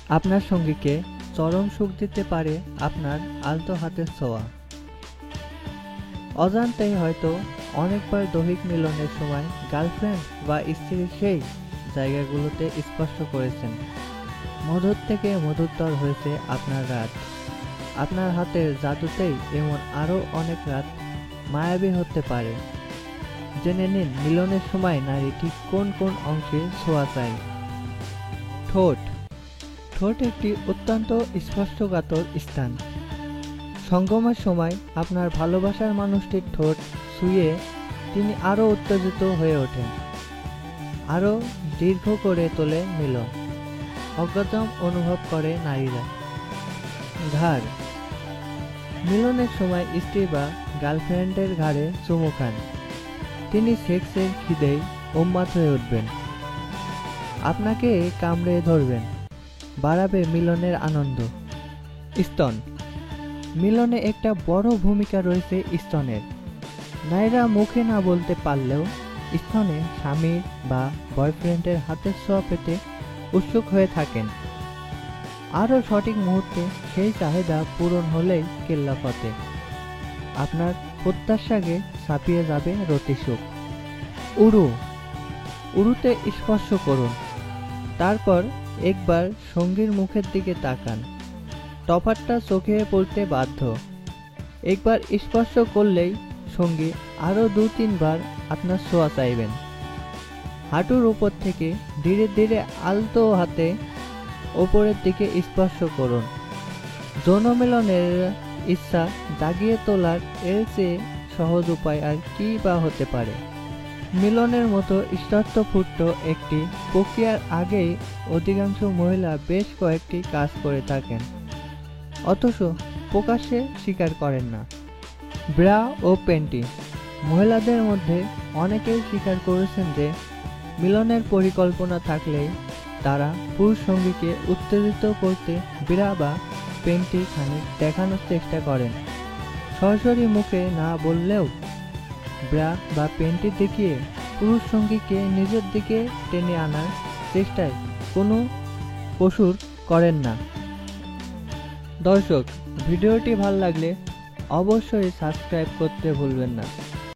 আপনার সঙ্গীকে চরম সুখ দিতে পারে আপনার আলতো হাতের ছোঁয়া। অজান্তেই হয়তো অনেকবার দৈহিক মিলনের সময় গার্লফ্রেন্ড বা স্ত্রীর সেই জায়গাগুলোতে স্পর্শ করেছেন। মধুর থেকে মধুরতর হয়েছে আপনার রাত। আপনার হাতের জাদুতেই এমন আরও অনেক রাত মায়াবী হতে পারে। জেনে নিন মিলনের সময় নারী ঠিক কোন কোন অংশে ছোঁয়া চায়। ঠোঁট। ঠোঁট একটি অত্যন্ত স্পর্শকাতর স্থান। সঙ্গমের সময় আপনার ভালোবাসার মানুষটির ঠোঁট ছুঁয়ে তিনি আরও উত্তেজিত হয়ে ওঠেন, আরও দীর্ঘ করে তোলে মিলন। অজ্ঞাতম অনুভব করে নারীরা। ঘাড়। মিলনের সময় স্ত্রী বা গার্লফ্রেন্ডের ঘাড়ে চুমু খান। তিনি সেক্সের খিদেই উন্মাদ হয়ে উঠবেন, আপনাকে কামড়ে ধরবেন, বাড়াবে মিলনের আনন্দ। স্তন। মিলনে একটা বড় ভূমিকা রয়েছে স্তনের। নারীরা মুখে না বলতে পারলেও স্তনে স্বামীর বা বয়ফ্রেন্ডের হাতের ছোঁয়া পেতে উৎসুক হয়ে থাকেন। আরও সঠিক মুহূর্তে সেই চাহিদা পূরণ হলেই কেল্লা ফতে। আপনার প্রত্যাশাকে ছাপিয়ে যাবে রতিসুখ। উরু। উরুতে স্পর্শ করুন, তারপর একবার সঙ্গীর মুখের দিকে তাকান। তফাৎটা চোখে পড়তে বাধ্য। একবার স্পর্শ করলেই সঙ্গী আরও 2-3 বার আপনার ছোঁয়া চাইবেন। হাঁটুর উপর থেকে ধীরে ধীরে আলতো হাতে ওপরের দিকে স্পর্শ করুন। যৌন মিলনের ইচ্ছা জাগিয়ে তোলার এর চেয়ে সহজ উপায় আর কি বা হতে পারে। মিলনের মতো স্বতঃস্ফূর্ত একটি প্রক্রিয়ার আগেই অধিকাংশ মহিলা বেশ কয়েকটি কাজ করে থাকেন, অথচ প্রকাশ্যে স্বীকার করেন না। ব্রা ও প্যান্টি। মহিলাদের মধ্যে অনেকেই স্বীকার করেছেন যে মিলনের পরিকল্পনা থাকলেই তারা পুরুষ সঙ্গীকে উত্তেজিত করতে ব্রা বা প্যান্টি খানিক দেখানোর চেষ্টা করেন। সরাসরি মুখে না বললেও ব্রা বা প্যান্টি দেখিয়ে পুরুষ সঙ্গীকে নিজের দিকে টেনে আনার চেষ্টায় কোনো কসুর করেন না। দর্শক, ভিডিওটি ভালো লাগলে অবশ্যই সাবস্ক্রাইব করতে ভুলবেন না।